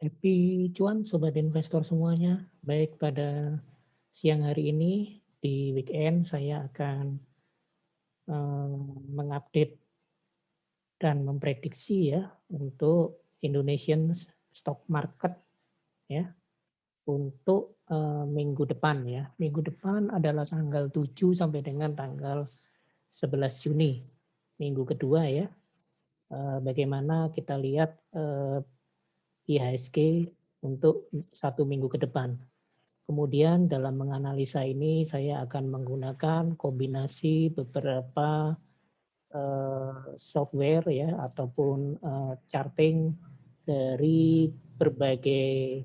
Happy cuan sobat investor semuanya. Baik pada siang hari ini di weekend saya akan mengupdate dan memprediksi ya untuk Indonesian stock market ya untuk minggu depan ya. Minggu depan adalah tanggal 7 sampai dengan tanggal 11 Juni. Minggu kedua ya. Bagaimana kita lihat IHSG untuk satu minggu ke depan. Kemudian dalam menganalisa ini saya akan menggunakan kombinasi beberapa software ya ataupun charting dari berbagai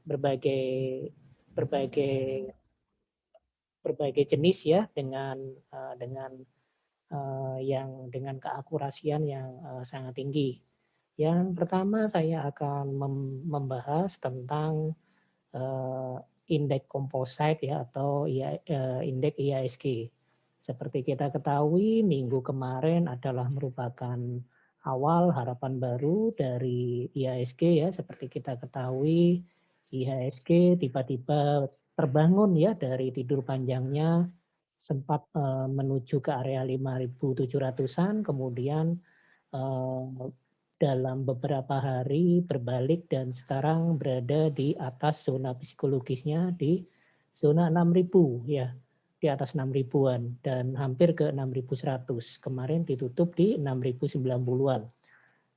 berbagai berbagai berbagai jenis ya yang dengan keakurasian yang sangat tinggi. Yang pertama saya akan membahas tentang indeks composite ya atau indeks IHSG. Seperti kita ketahui minggu kemarin adalah merupakan awal harapan baru dari IHSG ya. Seperti kita ketahui IHSG tiba-tiba terbangun ya dari tidur panjangnya, sempat menuju ke area 5.700-an, kemudian dalam beberapa hari berbalik dan sekarang berada di atas zona psikologisnya di zona 6.000 ya, di atas 6.000-an dan hampir ke 6.100. Kemarin ditutup di 6.090-an.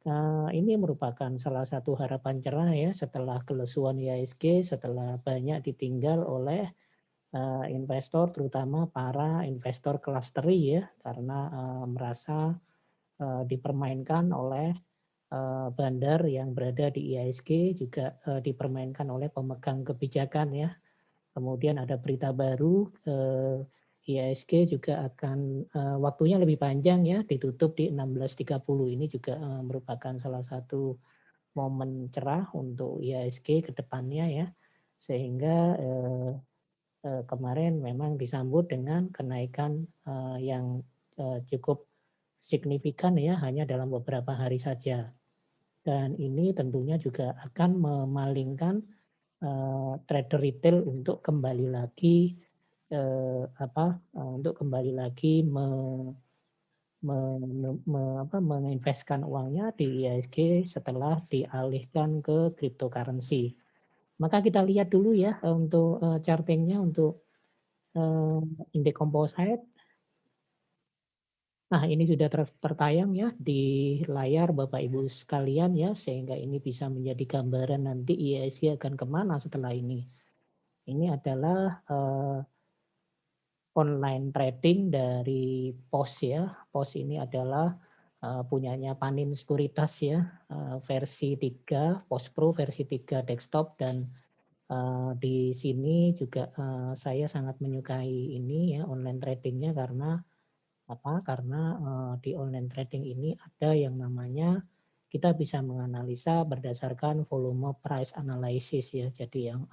Nah, ini merupakan salah satu harapan cerah ya setelah kelesuan IHSG, setelah banyak ditinggal oleh investor, terutama para investor klasteri ya, karena merasa dipermainkan oleh bandar yang berada di IHSG, juga dipermainkan oleh pemegang kebijakan ya. Kemudian ada berita baru, IHSG juga akan waktunya lebih panjang ya, ditutup di 16.30. Ini juga merupakan salah satu momen cerah untuk IHSG ke depannya ya. Sehingga kemarin memang disambut dengan kenaikan yang cukup signifikan ya, hanya dalam beberapa hari saja. Dan ini tentunya juga akan memalingkan trader retail untuk kembali lagi untuk kembali lagi menginvestkan uangnya di IHSG setelah dialihkan ke cryptocurrency. Maka kita lihat dulu ya untuk chartingnya untuk indeks composite. Nah, ini sudah tertayang ya di layar Bapak Ibu sekalian ya, sehingga ini bisa menjadi gambaran nanti IHSG akan kemana setelah ini. Ini adalah online trading dari POS ya. POS ini adalah punyanya Panin Sekuritas ya, versi 3, POS Pro versi 3 desktop, dan di sini juga saya sangat menyukai ini ya online tradingnya karena apa? Karena di online trading ini ada yang namanya kita bisa menganalisa berdasarkan volume price analysis ya. Jadi yang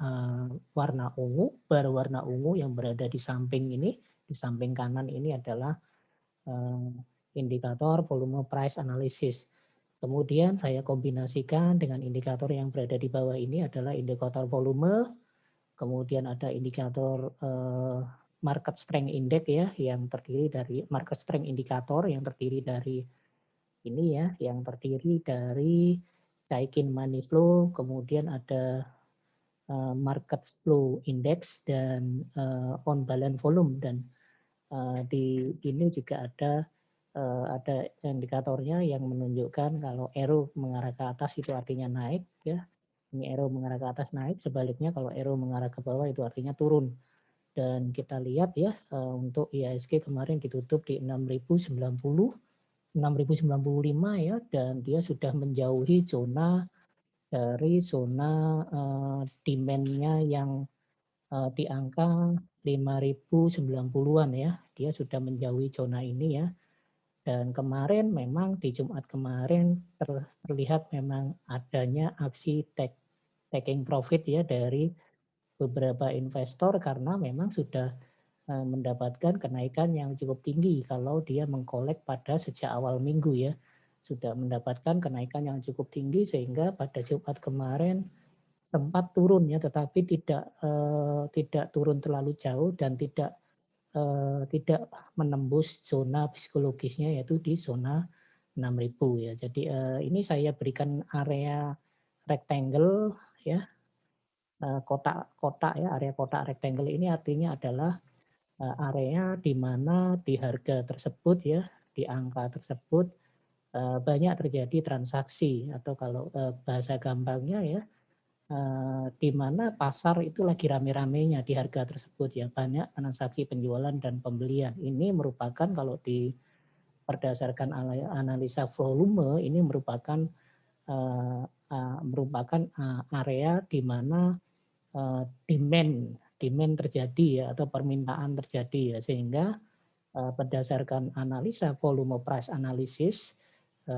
warna ungu, bar warna ungu yang berada di samping ini, di samping kanan ini adalah indikator volume price analysis. Kemudian saya kombinasikan dengan indikator yang berada di bawah ini adalah indikator volume. Kemudian ada indikator market strength index ya, yang terdiri dari market strength indikator yang terdiri dari ini ya, yang terdiri dari Daikin Money Flow, kemudian ada market flow index dan on balance volume, dan di ini juga ada indikatornya yang menunjukkan kalau arrow mengarah ke atas itu artinya naik ya. Ini arrow mengarah ke atas naik, sebaliknya kalau arrow mengarah ke bawah itu artinya turun. Dan kita lihat ya untuk IHSG kemarin ditutup di 6.090, 6.095 ya, dan dia sudah menjauhi zona dari zona demand-nya yang di angka 5.090-an ya. Dia sudah menjauhi zona ini ya. Dan kemarin memang di Jumat kemarin terlihat memang adanya aksi taking profit ya dari beberapa investor karena memang sudah mendapatkan kenaikan yang cukup tinggi kalau dia mengkolek pada sejak awal minggu ya. sudah mendapatkan kenaikan yang cukup tinggi sehingga pada Jumat kemarin sempat turun ya, tetapi tidak turun terlalu jauh dan tidak menembus zona psikologisnya yaitu di zona 6.000 ya. Jadi ini saya berikan area rectangle ya, kotak-kotak ya, area kotak rectangle ini artinya adalah area di mana di harga tersebut ya, di angka tersebut banyak terjadi transaksi atau kalau bahasa gampangnya ya, di mana pasar itu lagi rame-ramenya di harga tersebut ya, banyak transaksi penjualan dan pembelian. Ini merupakan kalau berdasarkan analisa volume ini merupakan area di mana demand terjadi ya, atau permintaan terjadi ya, sehingga berdasarkan analisa volume price analysis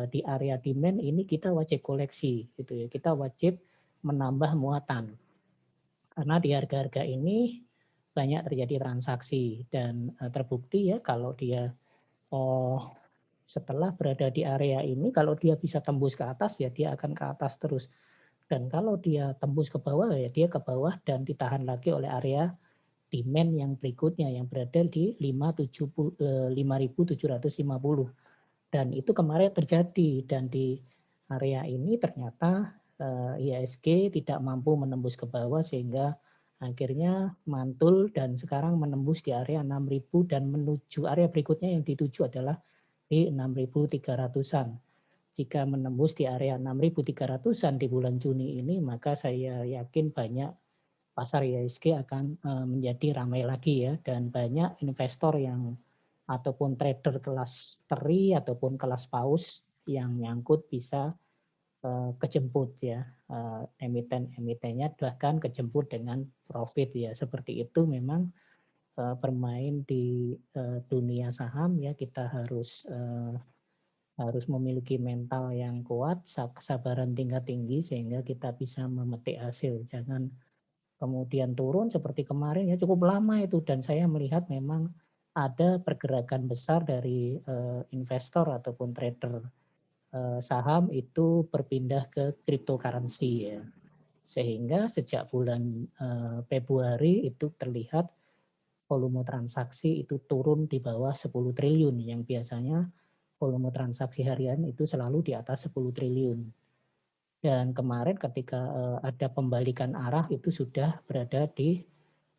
di area demand ini kita wajib koleksi gitu ya, kita wajib menambah muatan karena di harga-harga ini banyak terjadi transaksi dan terbukti ya kalau dia setelah berada di area ini kalau dia bisa tembus ke atas ya dia akan ke atas terus, dan kalau dia tembus ke bawah ya dia ke bawah dan ditahan lagi oleh area demand yang berikutnya yang berada di 5.750, dan itu kemarin terjadi, dan di area ini ternyata IHSG tidak mampu menembus ke bawah sehingga akhirnya mantul dan sekarang menembus di area 6.000 dan menuju area berikutnya yang dituju adalah di 6.300-an. Jika menembus di area 6.300-an di bulan Juni ini, maka saya yakin banyak pasar IHSG akan menjadi ramai lagi ya, dan banyak investor yang ataupun trader kelas teri ataupun kelas paus yang nyangkut bisa kejemput ya, emiten-emitennya bahkan kejemput dengan profit ya. Seperti itu memang bermain di dunia saham ya, kita harus memiliki mental yang kuat, kesabaran tingkat tinggi sehingga kita bisa memetik hasil. Jangan kemudian turun seperti kemarin ya, cukup lama itu, dan saya melihat memang ada pergerakan besar dari investor ataupun trader saham itu berpindah ke cryptocurrency ya. Sehingga sejak bulan Februari itu terlihat volume transaksi itu turun di bawah 10 triliun yang biasanya volume transaksi harian itu selalu di atas 10 triliun. Dan kemarin ketika ada pembalikan arah itu sudah berada di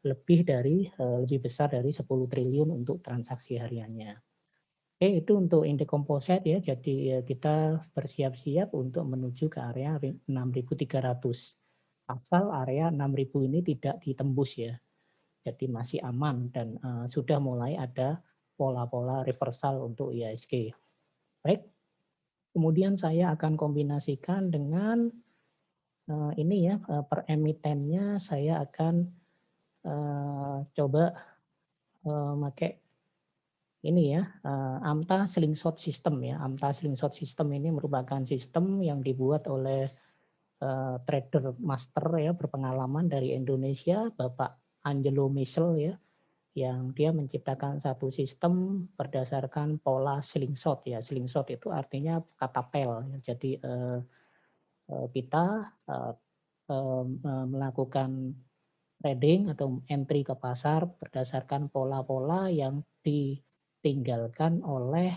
lebih besar dari 10 triliun untuk transaksi hariannya. Oke, itu untuk indeks komposit ya. Jadi kita bersiap-siap untuk menuju ke area 6.300. Asal area 6.000 ini tidak ditembus ya. Jadi masih aman dan sudah mulai ada pola-pola reversal untuk IHSG. Baik. Kemudian saya akan kombinasikan dengan ini ya, per emitennya saya akan coba pakai ini ya, AMTA Slingshot System ya. AMTA Slingshot System ini merupakan sistem yang dibuat oleh trader master ya, berpengalaman dari Indonesia, Bapak Angelo Michel ya, yang dia menciptakan satu sistem berdasarkan pola slingshot ya. Slingshot itu artinya katapel ya. Jadi kita melakukan trading atau entry ke pasar berdasarkan pola-pola yang ditinggalkan oleh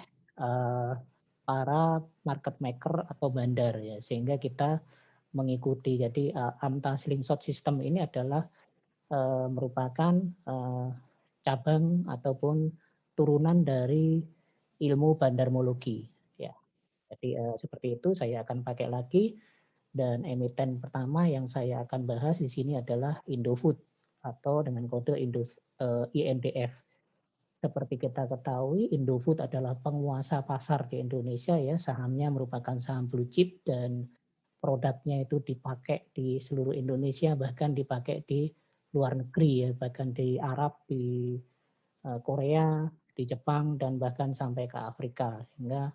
para market maker atau bandar ya, sehingga kita mengikuti. Jadi AMTA Slingshot System ini adalah merupakan cabang ataupun turunan dari ilmu bandarmologi ya. Jadi seperti itu saya akan pakai lagi. Dan emiten pertama yang saya akan bahas di sini adalah Indofood atau dengan kode INDF. Seperti kita ketahui, Indofood adalah penguasa pasar di Indonesia ya. Sahamnya merupakan saham blue chip dan produknya itu dipakai di seluruh Indonesia, bahkan dipakai di luar negeri ya, bahkan di Arab, di Korea, di Jepang, dan bahkan sampai ke Afrika. Sehingga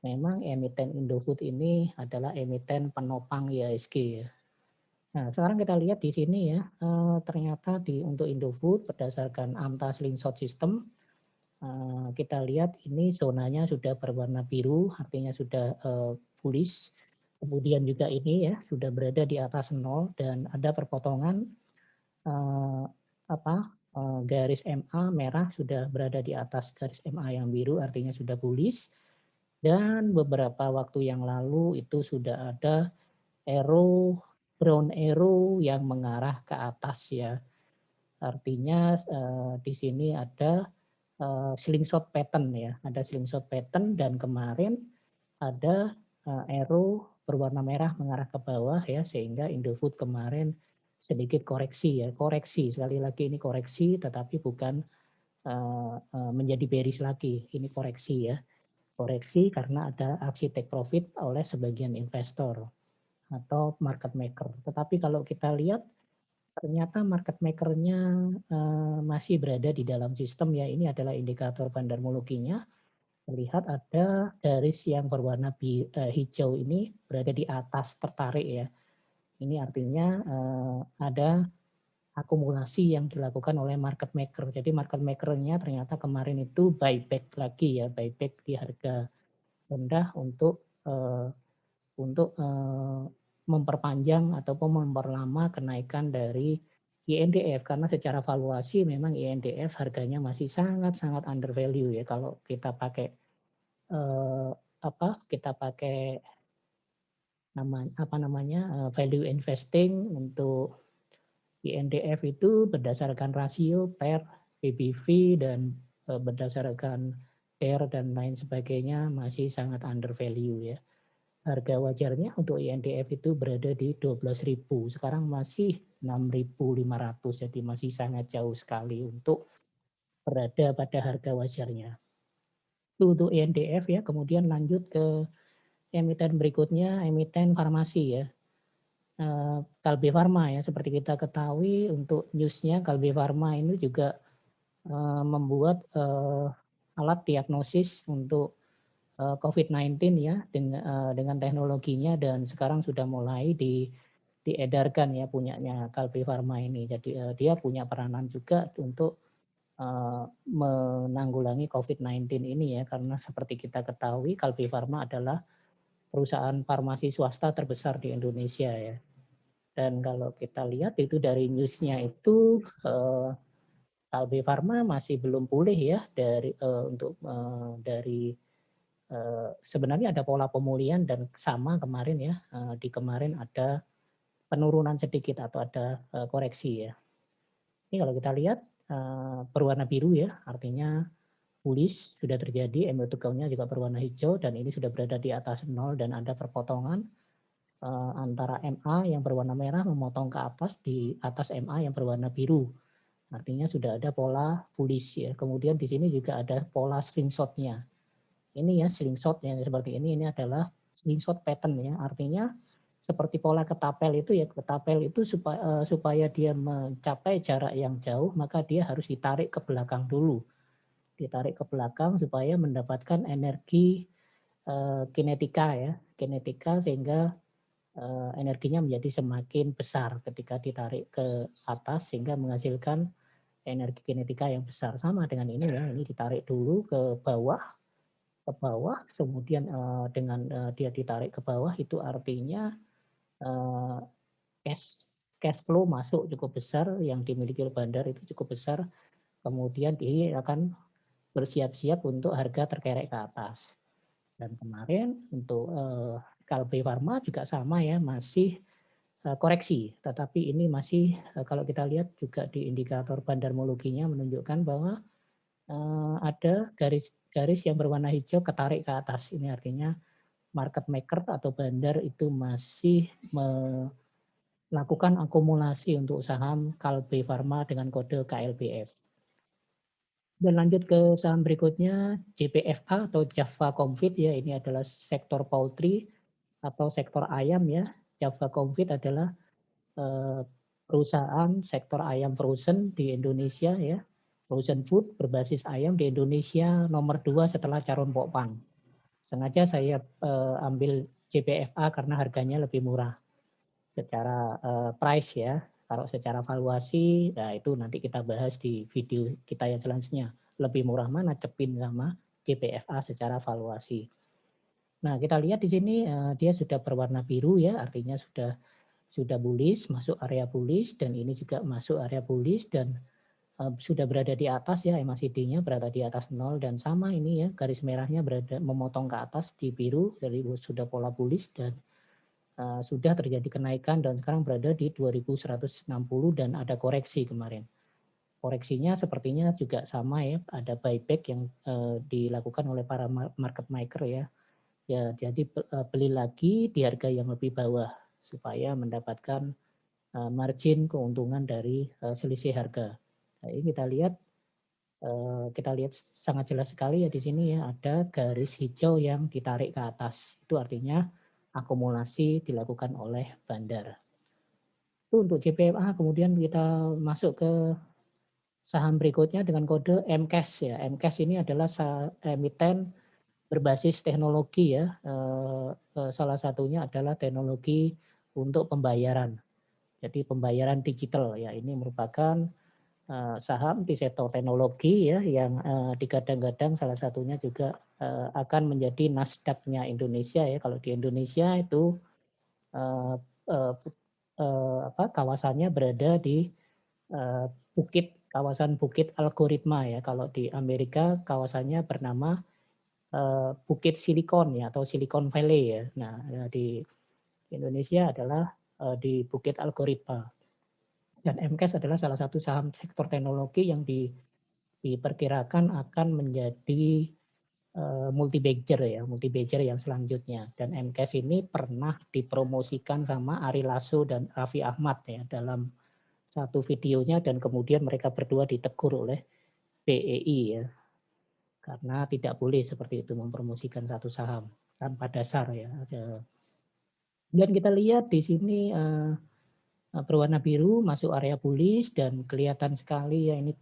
memang emiten Indofood ini adalah emiten penopang IHSG ya. Nah, sekarang kita lihat di sini ya, ternyata untuk Indofood berdasarkan AMTA Slingshot System Kita lihat ini zonanya sudah berwarna biru, artinya sudah bullish. Kemudian juga ini ya sudah berada di atas 0 dan ada perpotongan garis MA merah sudah berada di atas garis MA yang biru, artinya sudah bullish. Dan beberapa waktu yang lalu itu sudah ada brown arrow yang mengarah ke atas ya. Artinya di sini ada slingshot pattern ya, ada slingshot pattern dan kemarin ada arrow berwarna merah mengarah ke bawah ya, sehingga Indofood kemarin sedikit koreksi ya, koreksi sekali lagi ini koreksi, tetapi bukan menjadi bearish lagi, ini koreksi ya, koreksi karena ada aksi take profit oleh sebagian investor atau market maker. Tetapi kalau kita lihat ternyata market maker-nya masih berada di dalam sistem ya. Ini adalah indikator bandarmologinya. Terlihat ada garis yang berwarna hijau ini berada di atas tertarik ya. Ini artinya ada akumulasi yang dilakukan oleh market maker. Jadi market maker-nya ternyata kemarin itu buyback lagi ya, buyback di harga rendah untuk memperpanjang ataupun memperlama kenaikan dari INDF, karena secara valuasi memang INDF harganya masih sangat-sangat undervalue ya. Kalau kita pakai value investing untuk INDF itu berdasarkan rasio per PBV dan berdasarkan share dan lain sebagainya masih sangat undervalue ya. Harga wajarnya untuk INDF itu berada di 12.000. Sekarang masih 6.500, jadi masih sangat jauh sekali untuk berada pada harga wajarnya. Itu untuk INDF ya. Kemudian lanjut ke emiten berikutnya, emiten farmasi ya. Kalbe Farma ya, seperti kita ketahui untuk newsnya Kalbe Farma ini juga membuat alat diagnosis untuk COVID-19 ya dengan teknologinya, dan sekarang sudah mulai diedarkan ya punyanya Kalbe Farma ini. Jadi dia punya peranan juga untuk menanggulangi COVID-19 ini ya, karena seperti kita ketahui Kalbe Farma adalah perusahaan farmasi swasta terbesar di Indonesia ya. Dan kalau kita lihat itu dari newsnya itu Kalbe Farma masih belum pulih ya dari sebenarnya ada pola pemulihan dan sama kemarin ya, di kemarin ada penurunan sedikit atau ada koreksi ya. Ini kalau kita lihat berwarna biru ya, artinya bullish sudah terjadi, MA2-nya juga berwarna hijau dan ini sudah berada di atas 0 dan ada perpotongan antara MA yang berwarna merah memotong ke atas di atas MA yang berwarna biru. Artinya sudah ada pola bullish ya. Kemudian di sini juga ada pola slingshot-nya. Ini ya slingshot yang seperti ini adalah slingshot pattern ya, artinya seperti pola ketapel itu ya, ketapel itu supaya dia mencapai jarak yang jauh maka dia harus ditarik ke belakang dulu, ditarik ke belakang supaya mendapatkan energi kinetika ya, kinetika sehingga energinya menjadi semakin besar ketika ditarik ke atas sehingga menghasilkan energi kinetika yang besar. Sama dengan ini ya, ini ditarik dulu ke bawah, kemudian dengan dia ditarik ke bawah itu artinya cash flow masuk cukup besar yang dimiliki oleh bandar itu cukup besar, kemudian dia akan bersiap-siap untuk harga terkerek ke atas. Dan kemarin untuk Kalbe Farma juga sama ya, masih koreksi, tetapi ini masih kalau kita lihat juga di indikator bandarmologinya menunjukkan bahwa ada garis yang berwarna hijau ketarik ke atas. Ini artinya market maker atau bandar itu masih melakukan akumulasi untuk saham Kalbe Farma dengan kode KLBF. Dan lanjut ke saham berikutnya, JPFA atau Java Confit ya, ini adalah sektor poultry atau sektor ayam ya. Java Confit adalah perusahaan sektor ayam frozen di Indonesia ya. Frozen food berbasis ayam di Indonesia nomor 2 setelah Charon Pokphand. Sengaja saya ambil JPFA karena harganya lebih murah secara price ya. Kalau secara valuasi, nah itu nanti kita bahas di video kita yang selanjutnya. Lebih murah mana Cepin sama JPFA secara valuasi. Nah, kita lihat di sini dia sudah berwarna biru ya, artinya sudah bullish, masuk area bullish, dan ini juga masuk area bullish dan sudah berada di atas ya, MACD-nya berada di atas 0 dan sama ini ya, garis merahnya berada memotong ke atas di biru, jadi sudah pola bullish dan sudah terjadi kenaikan dan sekarang berada di 2160 dan ada koreksi kemarin. Koreksinya sepertinya juga sama ya, ada buyback yang dilakukan oleh para market maker ya. Ya, jadi beli lagi di harga yang lebih bawah supaya mendapatkan margin keuntungan dari selisih harga. Nah, ini kita lihat sangat jelas sekali ya di sini ya, ada garis hijau yang ditarik ke atas. Itu artinya akumulasi dilakukan oleh bandar. Itu untuk JPMA, kemudian kita masuk ke saham berikutnya dengan kode MCAS ya. MCAS ini adalah emiten berbasis teknologi ya. Salah satunya adalah teknologi untuk pembayaran. Jadi pembayaran digital ya, ini merupakan saham di sektor teknologi ya yang digadang-gadang salah satunya juga akan menjadi Nasdaq-nya Indonesia ya. Kalau di Indonesia itu kawasannya berada di kawasan Bukit Algoritma ya. Kalau di Amerika kawasannya bernama Bukit Silikon ya atau Silicon Valley ya. Nah, di Indonesia adalah di Bukit Algoritma. Dan MCAS adalah salah satu saham sektor teknologi yang diperkirakan akan menjadi multi-bagger ya, multi-bagger yang selanjutnya. Dan MCAS ini pernah dipromosikan sama Ari Lasso dan Raffi Ahmad ya dalam satu videonya dan kemudian mereka berdua ditegur oleh BEI ya. Karena tidak boleh seperti itu mempromosikan satu saham tanpa dasar ya. Dan kita lihat di sini berwarna biru masuk area bullish dan kelihatan sekali ya ini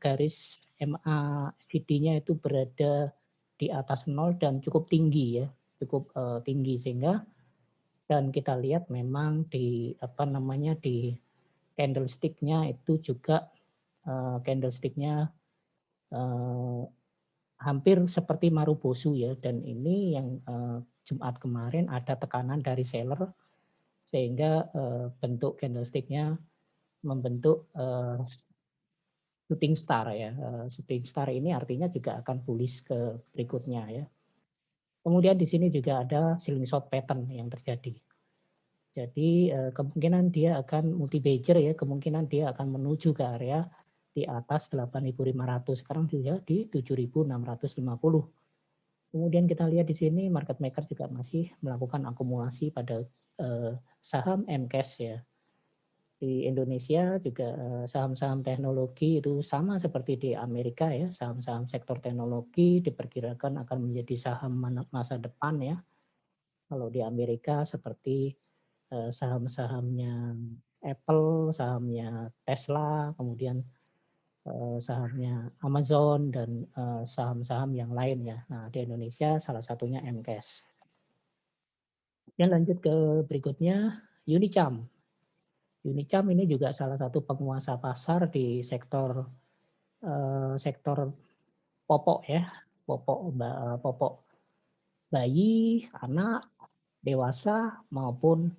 garis MACD-nya itu berada di atas 0 dan cukup tinggi ya, cukup tinggi sehingga dan kita lihat memang di di candlestick-nya itu juga candlestick-nya hampir seperti Marubozu ya, dan ini yang Jumat kemarin ada tekanan dari seller sehingga bentuk candlestick-nya membentuk shooting star ya. Shooting star ini artinya juga akan bullish ke berikutnya ya. Kemudian di sini juga ada slingshot pattern yang terjadi. Jadi kemungkinan dia akan multi bagger ya, kemungkinan dia akan menuju ke area di atas 8.500, sekarang juga di 7.650. Kemudian kita lihat di sini market maker juga masih melakukan akumulasi pada saham MCAS ya. Di Indonesia juga saham-saham teknologi itu sama seperti di Amerika ya, saham-saham sektor teknologi diperkirakan akan menjadi saham masa depan ya. Kalau di Amerika seperti saham-sahamnya Apple, sahamnya Tesla, kemudian sahamnya Amazon dan saham-saham yang lain ya. Nah, di Indonesia salah satunya MCAS. Dan lanjut ke berikutnya Unicam. Unicam ini juga salah satu penguasa pasar di sektor popok ya, popok bayi, anak, dewasa maupun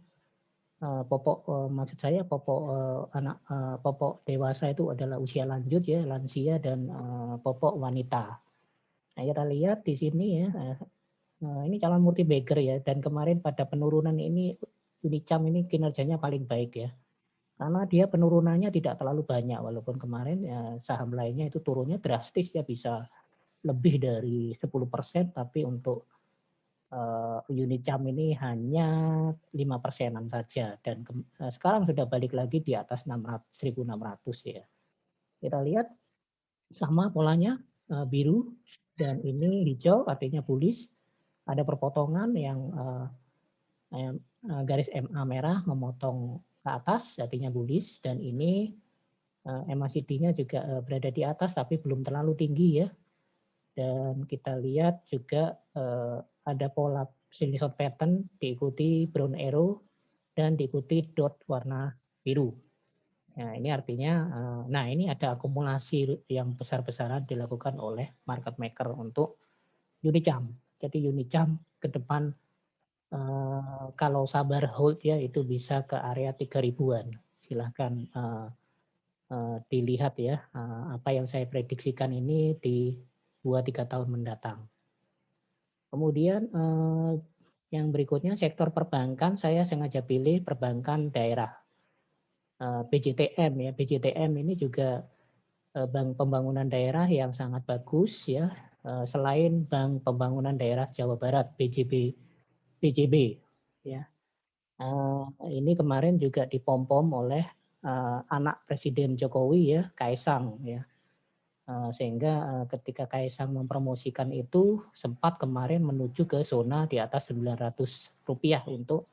maksud saya popok dewasa itu adalah usia lanjut ya, lansia dan popok wanita. Nah, kita lihat di sini ya, ini calon multi bagger ya, dan kemarin pada penurunan ini Unicam ini kinerjanya paling baik ya. Karena dia penurunannya tidak terlalu banyak, walaupun kemarin ya, saham lainnya itu turunnya drastis ya, bisa lebih dari 10%, tapi untuk Unicam ini hanya 5%-an saja dan sekarang sudah balik lagi di atas 1.600 ya. Kita lihat sama polanya biru dan ini hijau artinya bullish. Ada perpotongan yang garis MA merah memotong ke atas artinya bullish dan ini MACD-nya juga berada di atas tapi belum terlalu tinggi ya. Dan kita lihat juga ada pola slingshot pattern diikuti brown arrow dan diikuti dot warna biru. Nah, ini artinya, nah ini ada akumulasi yang besar-besaran dilakukan oleh market maker untuk Unicam. Jadi Unicam ke depan kalau sabar hold ya itu bisa ke area 3.000-an. Silahkan dilihat ya apa yang saya prediksikan ini di 2-3 tahun mendatang. Kemudian yang berikutnya sektor perbankan, saya sengaja pilih perbankan daerah. BJTM ya, BJTM ini juga Bank Pembangunan Daerah yang sangat bagus ya. Selain Bank Pembangunan Daerah Jawa Barat BJB ya. Ini kemarin juga dipom-pom oleh anak Presiden Jokowi ya, Kaisang ya. Sehingga ketika Kaisang mempromosikan itu sempat kemarin menuju ke zona di atas Rp900 untuk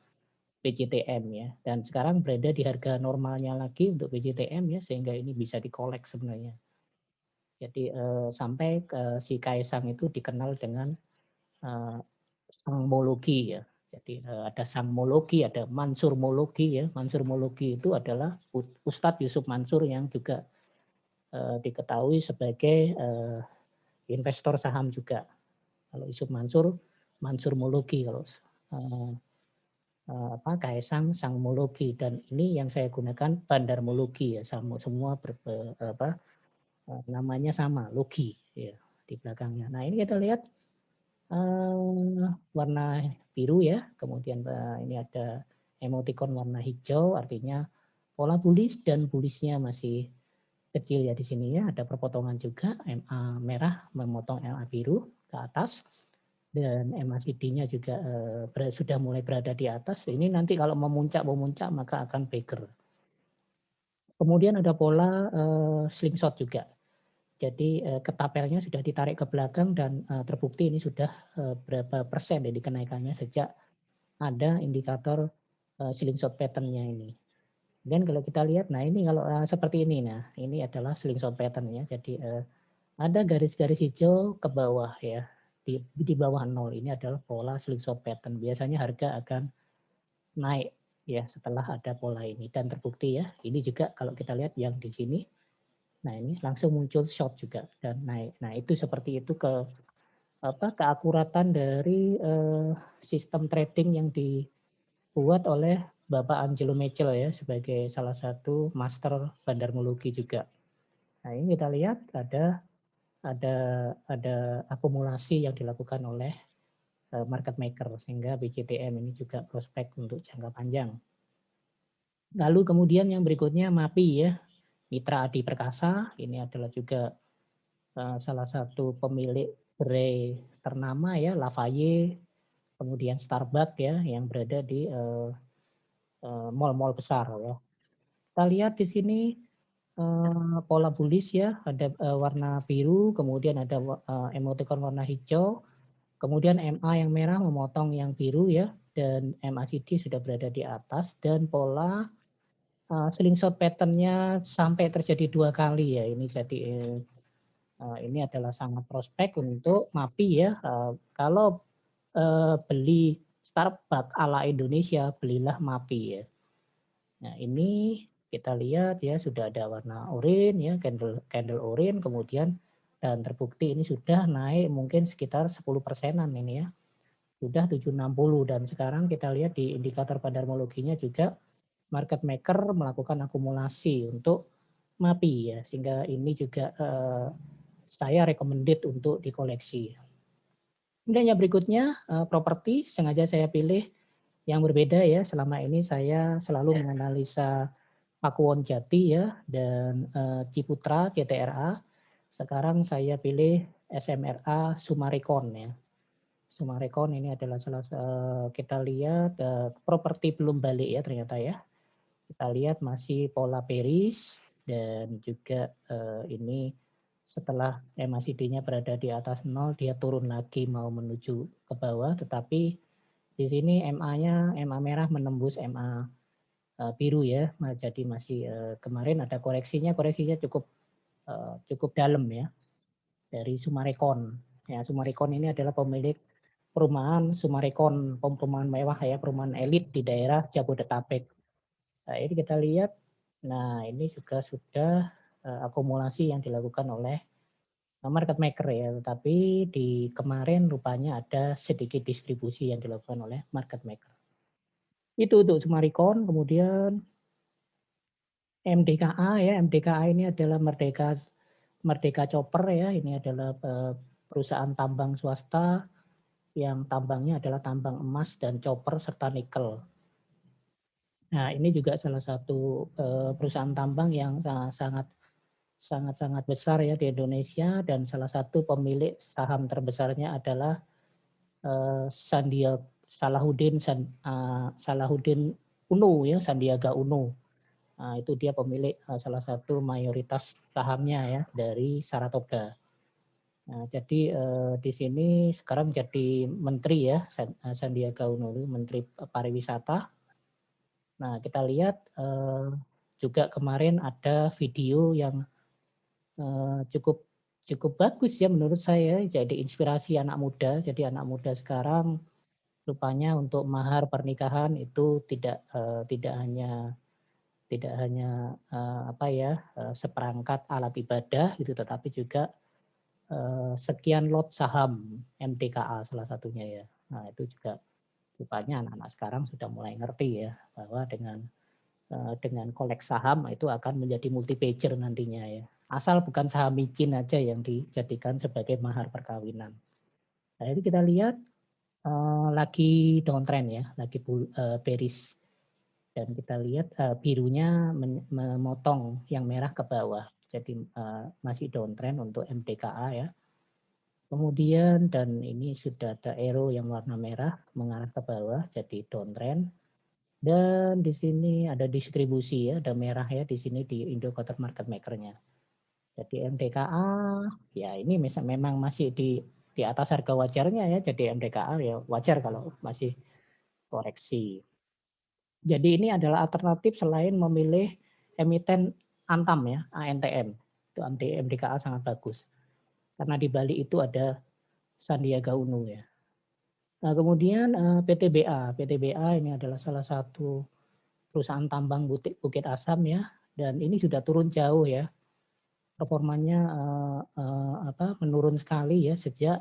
BJTM ya, dan sekarang berada di harga normalnya lagi untuk BJTM ya, sehingga ini bisa dikolek sebenarnya. Jadi sampai si Kaisang itu dikenal dengan sangmologi ya. Jadi ada sangmologi, ada mansurmologi ya. Mansurmologi itu adalah Ustadz Yusuf Mansur yang juga diketahui sebagai investor saham juga. Kalau Yusuf Mansur, mansurmologi, kalau Kaisang sangmologi, dan ini yang saya gunakan bandarmologi ya, semua namanya sama, logi ya di belakangnya. Nah ini kita lihat warna biru ya, kemudian ini ada emoticon warna hijau, artinya pola bullish dan bullishnya masih kecil ya di sini ya, ada perpotongan juga, MA merah memotong MA biru ke atas. Dan MACD-nya juga sudah mulai berada di atas. Ini nanti kalau memuncak maka akan beggar. Kemudian ada pola slingshot juga. Jadi ketapelnya sudah ditarik ke belakang dan terbukti ini sudah berapa persen dari kenaikannya sejak ada indikator slingshot pattern-nya ini. Dan kalau kita lihat, nah ini kalau seperti ini, nah ini adalah slingshot pattern-nya. Jadi ada garis-garis hijau ke bawah ya. Di bawah nol ini adalah pola slingshot pattern. Biasanya harga akan naik ya setelah ada pola ini, dan terbukti ya. Ini juga kalau kita lihat yang di sini, nah ini langsung muncul short juga dan naik. Nah itu seperti itu keakuratan dari sistem trading yang dibuat oleh Bapak Angelo Mitchell ya, sebagai salah satu master bandarmologi juga. Nah ini kita lihat ada akumulasi yang dilakukan oleh market maker, sehingga BJTM ini juga prospek untuk jangka panjang. Lalu kemudian yang berikutnya MAPI ya, Mitra Adi Perkasa, ini adalah juga salah satu pemilik gerai ternama ya, Lafayette, kemudian Starbucks ya, yang berada di mall-mall besar ya. Kita lihat di sini pola bullish ya, ada warna biru, kemudian ada emoticon warna hijau, kemudian MA yang merah memotong yang biru ya, dan MACD sudah berada di atas, dan pola slingshot pattern-nya sampai terjadi 2 kali ya. Ini jadi ini adalah sangat prospek untuk MAPI ya. Kalau beli Starbucks ala Indonesia, belilah MAPI ya. Nah ini kita lihat ya, sudah ada warna oranye ya, candle oranye, kemudian dan terbukti ini sudah naik mungkin sekitar 10%-an ini ya. Sudah 760, dan sekarang kita lihat di indikator bandarmologinya juga market maker melakukan akumulasi untuk MAPI ya, sehingga ini juga saya recommended untuk dikoleksi. Kemudian yang berikutnya properti, sengaja saya pilih yang berbeda ya. Selama ini saya selalu menganalisa Pakuwon Jati ya, dan Ciputra CTRA. Sekarang saya pilih SMRA Summarecon ya. Summarecon ini adalah kita lihat properti belum balik ya ternyata ya. Kita lihat masih pola bearish, dan juga ini setelah MACD-nya berada di atas 0, dia turun lagi mau menuju ke bawah, tetapi di sini MA-nya, MA merah menembus MA biru ya, jadi masih kemarin ada koreksinya cukup dalam ya dari Summarecon. Ya, Summarecon ini adalah pemilik perumahan Summarecon, perumahan mewah ya, perumahan elit di daerah Jabodetabek. Nah, ini kita lihat, nah ini juga sudah akumulasi yang dilakukan oleh market maker ya, tetapi di kemarin rupanya ada sedikit distribusi yang dilakukan oleh market maker. Itu untuk Summarecon, kemudian MDKA ya, MDKA ini adalah Merdeka Copper ya, ini adalah perusahaan tambang swasta yang tambangnya adalah tambang emas dan copper serta nikel. Nah, ini juga salah satu perusahaan tambang yang sangat besar ya di Indonesia, dan salah satu pemilik saham terbesarnya adalah Salahuddin Uno ya, Sandiaga Uno. Nah, itu dia pemilik salah satu mayoritas sahamnya ya dari Saratoga. Nah, jadi di sini sekarang jadi menteri ya, Sandiaga Uno, Menteri Pariwisata. Nah, kita lihat juga kemarin ada video yang cukup bagus ya menurut saya, jadi inspirasi anak muda. Jadi anak muda sekarang rupanya untuk mahar pernikahan itu tidak hanya seperangkat alat ibadah gitu, tetapi juga sekian lot saham MDKA salah satunya ya. Nah, itu juga rupanya anak-anak sekarang sudah mulai ngerti ya, bahwa dengan kolek saham itu akan menjadi multi pager nantinya ya. Asal bukan saham micin aja yang dijadikan sebagai mahar perkawinan. Nah, itu kita lihat lagi downtrend ya, lagi bearish. Dan kita lihat birunya memotong yang merah ke bawah. Jadi masih downtrend untuk MDKA ya. Kemudian dan ini sudah ada arrow yang warna merah mengarah ke bawah, jadi downtrend. Dan di sini ada distribusi ya, ada merah ya di sini di indikator market maker-nya. Jadi MDKA ya ini memang masih di atas harga wajarnya ya. Jadi MDKA ya wajar kalau masih koreksi. Jadi ini adalah alternatif selain memilih emiten Antam ya, ANTM. Itu MDKA sangat bagus. Karena di Bali itu ada Sandiaga Uno ya. Nah, kemudian PTBA. PTBA ini adalah salah satu perusahaan tambang Bukit Asam ya, dan ini sudah turun jauh ya. Performanya menurun sekali ya sejak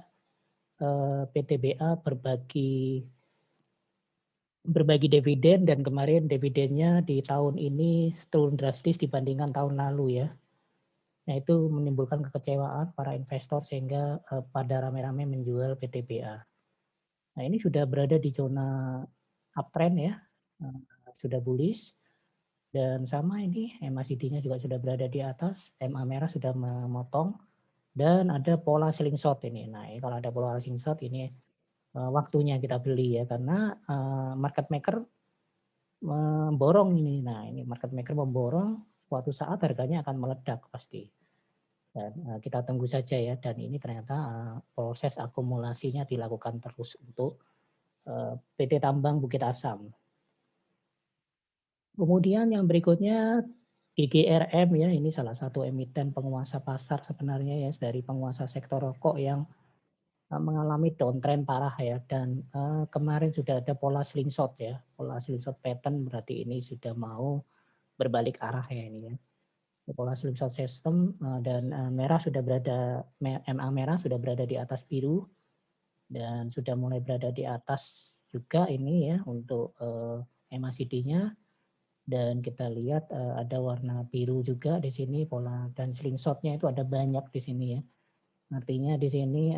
PTBA berbagi dividen, dan kemarin dividennya di tahun ini turun drastis dibandingkan tahun lalu ya. Nah, itu menimbulkan kekecewaan para investor sehingga pada rame-rame menjual PTBA. Nah, ini sudah berada di zona uptrend ya, sudah bullish, dan sama ini MACD-nya juga sudah berada di atas, MA merah sudah memotong, dan ada pola selling short ini. Nah, kalau ada pola selling short ini waktunya kita beli ya, karena market maker memborong ini. Nah, ini market maker memborong, suatu saat harganya akan meledak pasti. Dan kita tunggu saja ya, dan ini ternyata proses akumulasinya dilakukan terus untuk PT Tambang Bukit Asam. Kemudian yang berikutnya GGRM ya, ini salah satu emiten penguasa pasar sebenarnya ya, dari penguasa sektor rokok yang mengalami downtrend parah ya, dan kemarin sudah ada pola slingshot ya, pola slingshot pattern, berarti ini sudah mau berbalik arah ya ini ya. Pola slingshot system dan merah sudah berada, MA merah sudah berada di atas biru, dan sudah mulai berada di atas juga ini ya untuk MACD-nya. Dan kita lihat ada warna biru juga di sini pola, dan slingshot-nya itu ada banyak di sini ya. Artinya di sini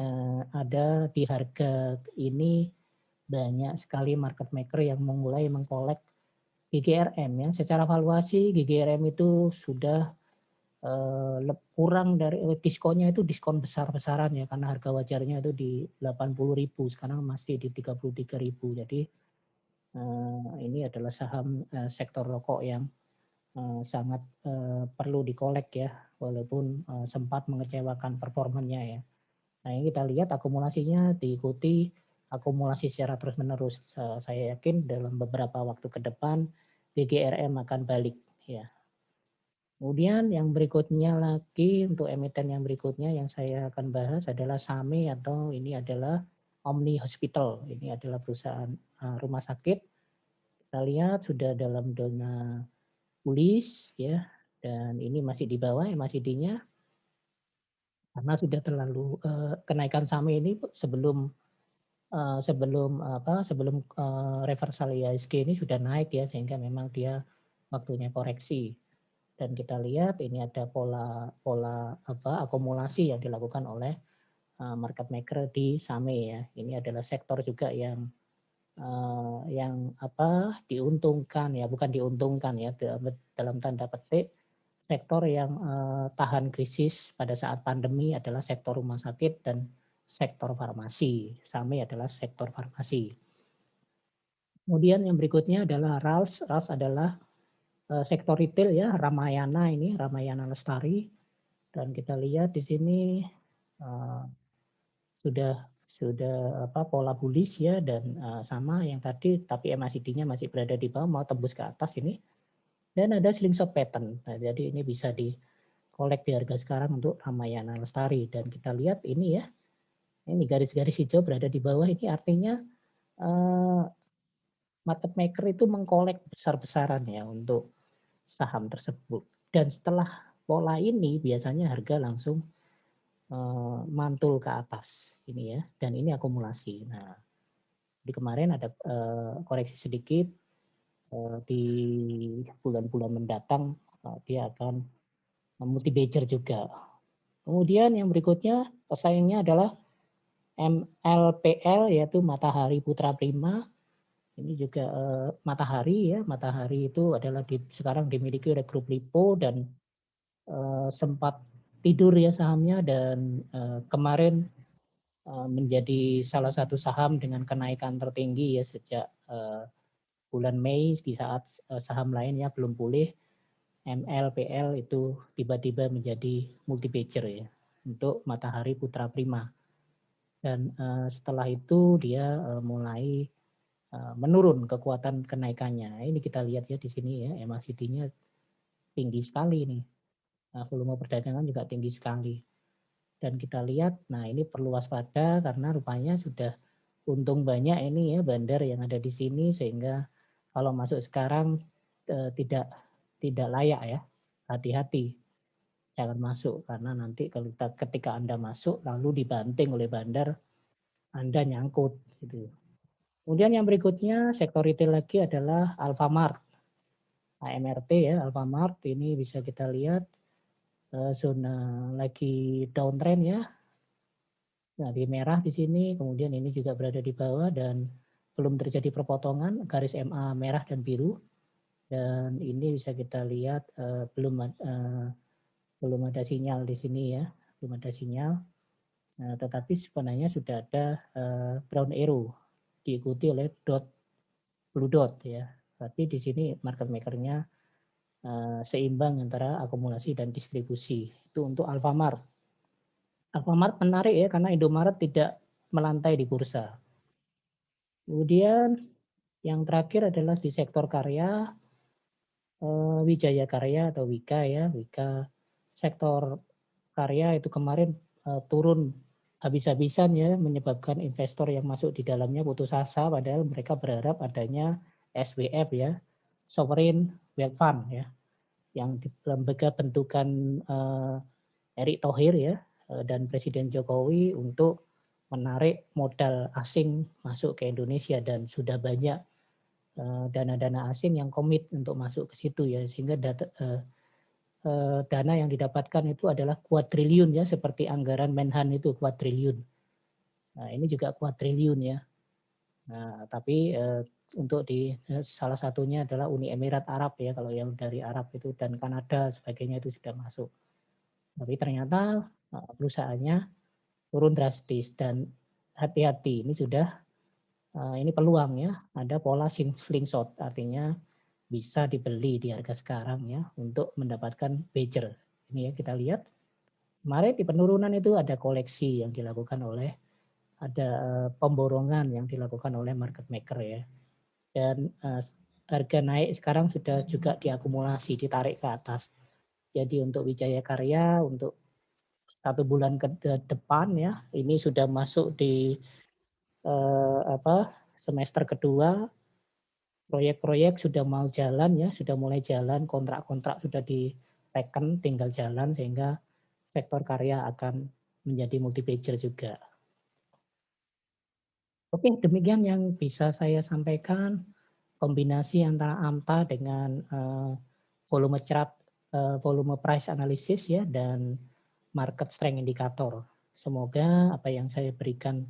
ada di harga ini banyak sekali market maker yang mulai mengkolek GGRM ya. Secara valuasi GGRM itu sudah kurang dari diskonnya, itu diskon besar-besaran ya, karena harga wajarnya itu di 80.000, sekarang masih di 33.000. Jadi ini adalah saham sektor rokok yang sangat perlu dikolek ya, walaupun sempat mengecewakan performanya ya. Nah, ini kita lihat akumulasinya diikuti akumulasi secara terus-menerus. Saya yakin dalam beberapa waktu ke depan GGRM akan balik ya. Kemudian yang berikutnya lagi, untuk emiten yang berikutnya yang saya akan bahas adalah SAME, atau ini adalah Omni Hospital. Ini adalah perusahaan rumah sakit. Kita lihat sudah dalam zona bullish ya, dan ini masih di bawah MACD-nya karena sudah terlalu kenaikan saham ini sebelum reversal IHSG ini sudah naik ya, sehingga memang dia waktunya koreksi. Dan kita lihat ini ada pola akumulasi yang dilakukan oleh market maker di SAME ya. Ini adalah sektor juga yang diuntungkan ya, bukan diuntungkan ya, dalam tanda petik, sektor yang tahan krisis pada saat pandemi adalah sektor rumah sakit dan sektor farmasi. SAME adalah sektor farmasi. Kemudian yang berikutnya adalah RALS. RALS adalah sektor retail ya, Ramayana ini, Ramayana Lestari. Dan kita lihat di sini sudah pola bullish ya, dan sama yang tadi, tapi MACD-nya masih berada di bawah, mau tembus ke atas ini. Dan ada slingshot pattern. Nah, jadi ini bisa di kolek di harga sekarang untuk Ramayana Lestari. Dan kita lihat ini ya, ini garis-garis hijau berada di bawah, ini artinya market maker itu mengkolek besar-besaran ya untuk saham tersebut. Dan setelah pola ini biasanya harga langsung mantul ke atas ini ya, dan ini akumulasi. Nah, di kemarin ada koreksi sedikit, di bulan-bulan mendatang dia akan multi bagger juga. Kemudian yang berikutnya pesaingnya adalah MLPL, yaitu Matahari Putra Prima. Ini juga Matahari ya, Matahari itu adalah sekarang dimiliki oleh grup Lipo dan sempat tidur ya sahamnya, dan kemarin menjadi salah satu saham dengan kenaikan tertinggi ya sejak bulan Mei, di saat saham lainnya belum pulih. MLPL itu tiba-tiba menjadi multi bagger ya untuk Matahari Putra Prima, dan setelah itu dia mulai menurun kekuatan kenaikannya. Ini kita lihat ya di sini ya, MACD-nya tinggi sekali nih. Volume perdagangan juga tinggi sekali. Dan kita lihat, nah ini perlu waspada karena rupanya sudah untung banyak ini ya bandar yang ada di sini, sehingga kalau masuk sekarang tidak layak ya. Hati-hati, jangan masuk, karena nanti ketika Anda masuk lalu dibanting oleh bandar, Anda nyangkut gitu. Kemudian yang berikutnya sektor retail lagi adalah Alfamart. AMRT ya, Alfamart ini bisa kita lihat zona lagi downtrend ya. Nah, di merah di sini, kemudian ini juga berada di bawah dan belum terjadi perpotongan, garis MA merah dan biru. Dan ini bisa kita lihat belum ada sinyal di sini ya, belum ada sinyal. Nah, tetapi sebenarnya sudah ada brown arrow diikuti oleh blue dot ya. Tapi di sini market maker-nya seimbang antara akumulasi dan distribusi. Itu untuk Alfamart. Alfamart menarik ya karena Indomaret tidak melantai di bursa. Kemudian yang terakhir adalah di sektor karya, Wijaya Karya atau Wika ya. Wika sektor karya itu kemarin turun habis-habisan ya, menyebabkan investor yang masuk di dalamnya putus asa, padahal mereka berharap adanya SWF ya, Sovereign Wealth Fund ya, yang di lembaga bentukan Erick Thohir ya dan Presiden Jokowi untuk menarik modal asing masuk ke Indonesia, dan sudah banyak dana-dana asing yang komit untuk masuk ke situ ya, sehingga dana yang didapatkan itu adalah kuadriliun ya, seperti anggaran Menhan itu kuadriliun. Nah, ini juga kuadriliun ya. Nah, tapi untuk di salah satunya adalah Uni Emirat Arab ya, kalau yang dari Arab itu, dan Kanada sebagainya itu sudah masuk. Tapi ternyata perusahaannya turun drastis, dan hati-hati, ini sudah ini peluang ya, ada pola slingshot, artinya bisa dibeli di harga sekarang ya untuk mendapatkan bagger. Ini ya kita lihat kemarin di penurunan itu ada koleksi yang dilakukan oleh, ada pemborongan yang dilakukan oleh market maker ya, dan harga naik sekarang sudah juga diakumulasi, ditarik ke atas. Jadi untuk Wijaya Karya untuk 1 bulan ke depan ya, ini sudah masuk di semester kedua proyek-proyek sudah mau jalan ya, sudah mulai jalan, kontrak-kontrak sudah diteken, tinggal jalan sehingga sektor karya akan menjadi multi pager juga. Oke, demikian yang bisa saya sampaikan. Kombinasi antara AMTA dengan volume chart, volume price analysis ya, dan market strength indicator. Semoga apa yang saya berikan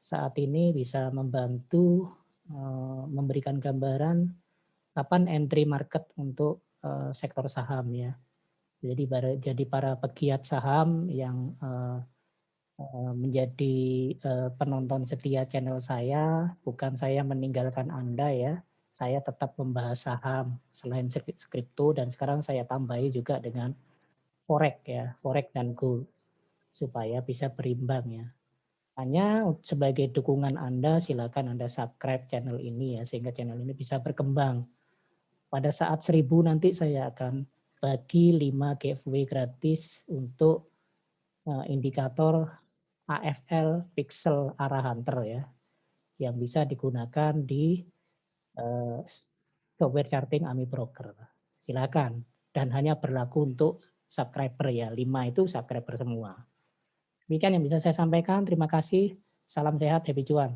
saat ini bisa membantu memberikan gambaran kapan entry market untuk sektor saham ya. Jadi para pegiat saham yang menjadi penonton setia channel saya, bukan saya meninggalkan Anda ya. Saya tetap membahas saham selain kripto dan sekarang saya tambahi juga dengan forex ya, forex dan gold supaya bisa berimbang ya. Hanya sebagai dukungan Anda silakan Anda subscribe channel ini ya sehingga channel ini bisa berkembang. Pada saat 1000 nanti saya akan bagi 5 giveaway gratis untuk indikator AFL Pixel Arah Hunter ya, yang bisa digunakan di software charting AMI Broker. Silakan, dan hanya berlaku untuk subscriber ya, 5 itu subscriber semua. Demikian yang bisa saya sampaikan, terima kasih, salam sehat, happy cuan.